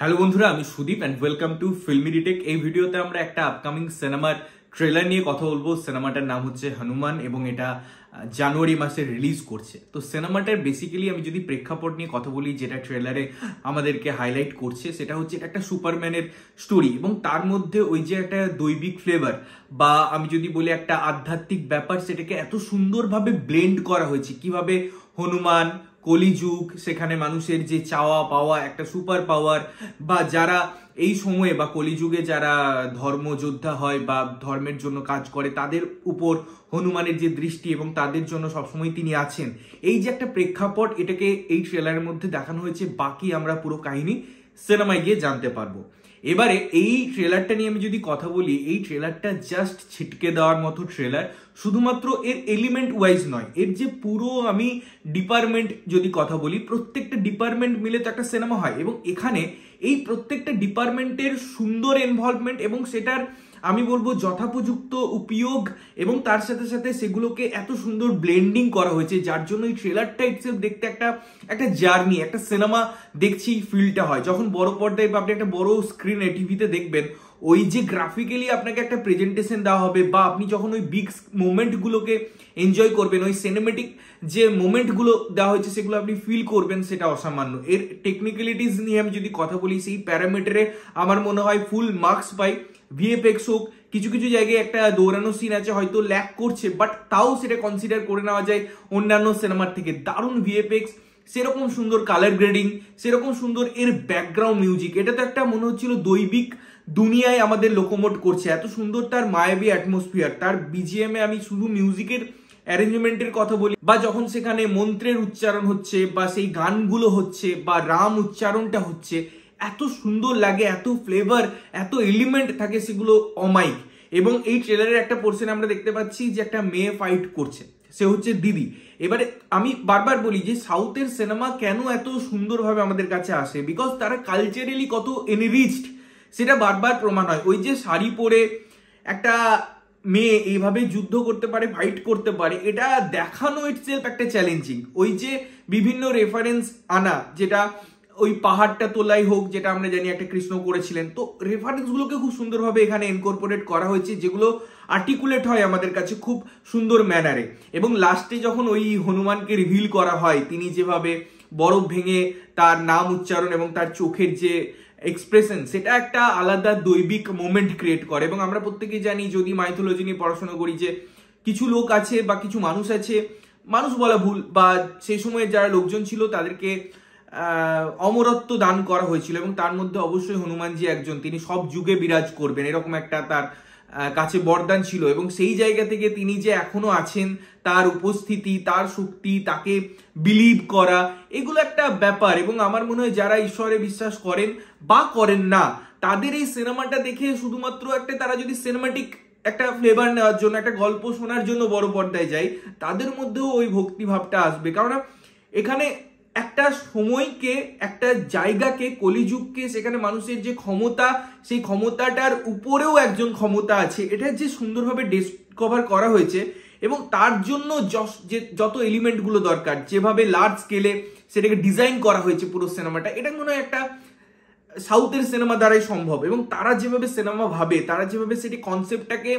Hello বন্ধুরা, আমি Sudip and welcome to filmy detect. এই ভিডিওতে আমরা একটা আপকামিং সিনেমার ট্রেলার নিয়ে কথা বলবো। সিনেমাটার নাম হচ্ছে হনুমান এবং এটা জানুয়ারি মাসে রিলিজ করছে। তো সিনেমাটার বেসিক্যালি আমি যদি প্রেক্ষাপট নিয়ে কথা বলি, যেটা ট্রেলারে আমাদেরকে হাইলাইট করছে সেটা হচ্ছে এটা একটা সুপারম্যানের স্টোরি এবং তার মধ্যে ওই যে একটা দৈবিক ফ্লেভার বা আমি যদি বলি একটা আধ্যাত্মিক ব্যাপার, সেটাকে এত সুন্দরভাবে ব্লেন্ড করা হয়েছে। কিভাবে হনুমান, কলিযুগ, সেখানে মানুষের যে চাওয়া পাওয়া, একটা সুপার পাওয়ার, বা যারা এই সময়ে বা কলিযুগে যারা ধর্মযোদ্ধা হয় বা ধর্মের জন্য কাজ করে তাদের উপর হনুমানের যে দৃষ্টি এবং তাদের জন্য সবসময় তিনি আছেন, এই যে একটা প্রেক্ষাপট, এটাকে এই ট্রেলারের মধ্যে দেখানো হয়েছে। বাকি আমরা পুরো কাহিনী সিনেমায় গিয়ে জানতে পারবো। এবারে এই ট্রেলারটা নিয়ে আমি যদি কথা বলি, এই ট্রেলারটা জাস্ট ছিটকে দেওয়ার মতো ট্রেলার। শুধুমাত্র এর এলিমেন্ট ওয়াইজ নয়, এর যে পুরো আমি ডিপার্টমেন্ট যদি কথা বলি, প্রত্যেকটা ডিপার্টমেন্ট মিলে তো একটা সিনেমা হয় এবং এখানে এই প্রত্যেকটা ডিপার্টমেন্টের সুন্দর ইনভলভমেন্ট এবং সেটার আমি বলবো যথোপযুক্ত উপয়োগ এবং তার সাথে সাথে সেগুলোকে এত সুন্দর ব্লেন্ডিং করা হয়েছে, যার জন্য এই ট্রেলারটা ইটসেলফ দেখতে একটা জার্নি, একটা সিনেমা দেখছি ফিলটা হয়। যখন বড় পর্দায় বা আপনি একটা বড় স্ক্রিনে টিভিতে দেখবেন, ওই যে গ্রাফিক্যালি আপনাকে একটা প্রেজেন্টেশন দেওয়া হবে বা আপনি যখন ওই বিগ মোমেন্টগুলোকে এনজয় করবেন, ওই সিনেমেটিক যে মোমেন্টগুলো দেওয়া হয়েছে সেগুলো আপনি ফিল করবেন, সেটা অসামান্য। এর টেকনিক্যালিটিস নিয়ে আমি যদি কথা বলি, সেই প্যারামিটারে আমার মনে হয় ফুল মার্কস পাই। ভিএফএক্স হোক, কিছু কিছু জায়গায় একটা দৌড়ানো সিন আছে, হয়তো ল্যাক করছে, বাট তাও সেটা কনসিডার করে নেওয়া যায় অন্যান্য সিনেমার থেকে। দারুণ ভিএফএক্স, সেরকম সুন্দর কালার গ্রেডিং, সেরকম সুন্দর এর ব্যাকগ্রাউন্ড মিউজিক। এটা তো একটা মনে হচ্ছিল দৈবিক দুনিয়ায় আমাদের লোকোমোট করছে। এত সুন্দর তার মায়াবী অ্যাটমসফিয়ার, তার বিজিএম এ আমি শুধু মিউজিকের অ্যারেঞ্জমেন্টের কথা বলি, বা যখন সেখানে মন্ত্রের উচ্চারণ হচ্ছে বা সেই গানগুলো হচ্ছে বা রাম উচ্চারণটা হচ্ছে, এত সুন্দর লাগে, এত ফ্লেভার, এত এলিমেন্ট থাকে, সেগুলো অমাইক। এবং এই ট্রেলারের একটা পোর্শনে আমরা দেখতে পাচ্ছি যে একটা মেয়ে ফাইট করছে, সে হচ্ছে দিদি। এবারে আমি বারবার বলি যে সাউথের সিনেমা কেন এত সুন্দরভাবে আমাদের কাছে আসে, বিকজ তারা কালচারালি কত এনরিচড সেটা বারবার প্রমাণ হয়। ওই যে শাড়ি পরে একটা মেয়ে এইভাবে যুদ্ধ করতে পারে, ফাইট করতে পারে, এটা দেখানো ইটসেলফ একটা চ্যালেঞ্জিং। ওই যে বিভিন্ন রেফারেন্স আনা, যেটা ওই পাহাড়টা তোলাই হোক, যেটা আমরা জানি একটা কৃষ্ণ করেছিলেন, তো রেফারেন্স গুলোকে খুব সুন্দরভাবে এখানে ইনকর্পোরেট করা হয়েছে, যেগুলো আর্টিকুলেট হয় আমাদের কাছে খুব সুন্দর ম্যানারে। এবং লাস্টে যখন ওই হনুমানকে রিভিল করা হয়, তিনি যেভাবে বরফ ভেঙে তার নাম উচ্চারণ এবং তার চোখের যে এক্সপ্রেশন, সেটা একটা আলাদা দৈবিক মোমেন্ট ক্রিয়েট করে। এবং আমরা প্রত্যেকেই জানি, যদি মাইথোলজি নিয়ে পড়াশোনা করি, যে কিছু লোক আছে বা কিছু মানুষ আছে, মানুষ বলা ভুল, বা সেই সময়ে যারা লোকজন ছিল তাদেরকে অমরত্ব দান করা হয়েছিল এবং তার মধ্যে অবশ্যই হনুমানজি একজন। তিনি সব যুগে বিরাজ করবেন, এরকম একটা তার কাছে বরদান ছিল। এবং সেই জায়গা থেকে তিনি যে এখনো আছেন, তার উপস্থিতি, তার শক্তি, তাকে বিলিভ করা, এগুলো একটা ব্যাপার। এবং আমার মনে হয় যারা ঈশ্বরে বিশ্বাস করেন বা করেন না, তাদের এই সিনেমাটা দেখে শুধুমাত্র একটা, তারা যদি সিনেমাটিক একটা ফ্লেভার নেওয়ার জন্য, একটা গল্প শোনার জন্য বড় পর্দায় যায়, তাদের মধ্যেও ওই ভক্তি ভাবটা আসবে। কারণ এখানে একটা সময়কে, একটা জায়গাকে, কলিযুগকে, সেখানে মানুষের যে ক্ষমতা, সেই ক্ষমতাটার উপরেও একজন ক্ষমতা আছে, এটা যে সুন্দরভাবে ডিসকভার করা হয়েছে। এবং তার জন্য যত এলিমেন্ট গুলো দরকার, যেভাবে লার্জ স্কেলে সেটাকে ডিজাইন করা হয়েছে পুরো সিনেমাটা, এটা মনে হয় একটা সাউথের সিনেমা দ্বারাই সম্ভব। এবং তারা যেভাবে সিনেমা ভাবে, তারা যেভাবে সেটি কনসেপ্টটাকে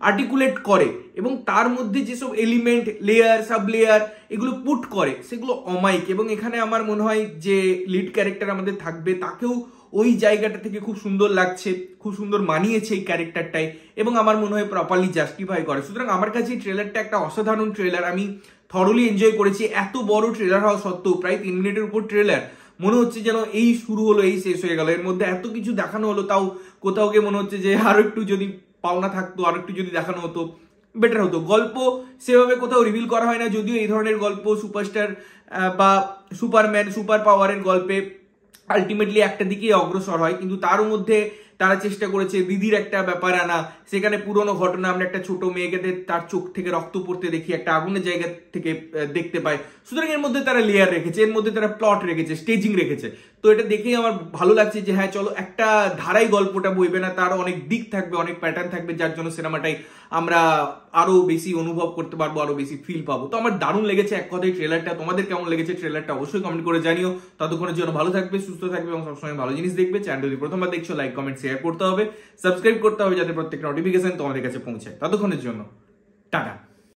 আর্টিকুলেট করে এবং তার মধ্যে যেসব এলিমেন্ট, লেয়ার, সাব লেয়ার এগুলো পুট করে, সেগুলো অমাইক। এবং এখানে আমার মনে হয় যে লিড ক্যারেক্টার আমাদের থাকবে, তাকেও ওই জায়গাটা থেকে খুব সুন্দর লাগছে, খুব সুন্দর মানিয়েছে এই ক্যারেক্টারটাই, এবং আমার মনে হয় প্রপারলি জাস্টিফাই করে। সুতরাং আমার কাছে এই ট্রেলারটা একটা অসাধারণ ট্রেলার, আমি থরলি এনজয় করেছি। এত বড় ট্রেলার হওয়া সত্ত্বেও, প্রায় 3 মিনিটের উপর ট্রেলার, মনে হচ্ছে যেন এই শুরু হলো, এই শেষ হয়ে গেল। এর মধ্যে এত কিছু দেখানো হলো, তাও কোথাও গিয়ে মনে হচ্ছে যে আরো একটু যদি পাওনা থাকতো, আরো একটু যদি দেখানো হতো বেটার হতো। গল্প সেভাবে কোথাও রিভিল করা হয় না, যদিও এই ধরনের গল্প সুপারস্টার বা সুপারম্যান, সুপার পাওয়ারের গল্পে আলটিমেটলি একটা দিকেই অগ্রসর হয়, কিন্তু তার মধ্যে তারা চেষ্টা করেছে দিদির একটা ব্যাপার আনা, সেখানে পুরনো ঘটনা, আমরা একটা ছোট মেয়েকে তার চোখ থেকে রক্ত পড়তে দেখি, একটা আগুনের জায়গা থেকে দেখতে পাই। সুতরাং এর মধ্যে তারা লেয়ার রেখেছে, এর মধ্যে তারা প্লট রেখেছে, স্টেজিং রেখেছে। তো এটা দেখেই আমার ভালো লাগছে যে হ্যাঁ চলো, একটা ধারাই গল্পটা বইবে না, তার অনেক দিক থাকবে, অনেক প্যাটার্ন থাকবে, যার জন্য সিনেমাটাই আমরা আরো বেশি অনুভব করতে পারবো, আরো বেশি ফিল পাবো। তো আমার দারুণ লেগেছে এক কথায় ট্রেলারটা। তোমাদের কেমন লেগেছে ট্রেলারটা অবশ্যই কমেন্ট করে জানিও। ততক্ষণের জন্য ভালো থাকবে, সুস্থ থাকবে এবং সবসময় ভালো জিনিস দেখবে। চ্যানেল যদি প্রথমবার দেখছো, লাইক কমেন্ট শেয়ার করতে হবে, সাবস্ক্রাইব করতে হবে যাতে প্রত্যেকটা নোটিফিকেশন তোমাদের কাছে পৌঁছায়। ততক্ষণের জন্য টাটা।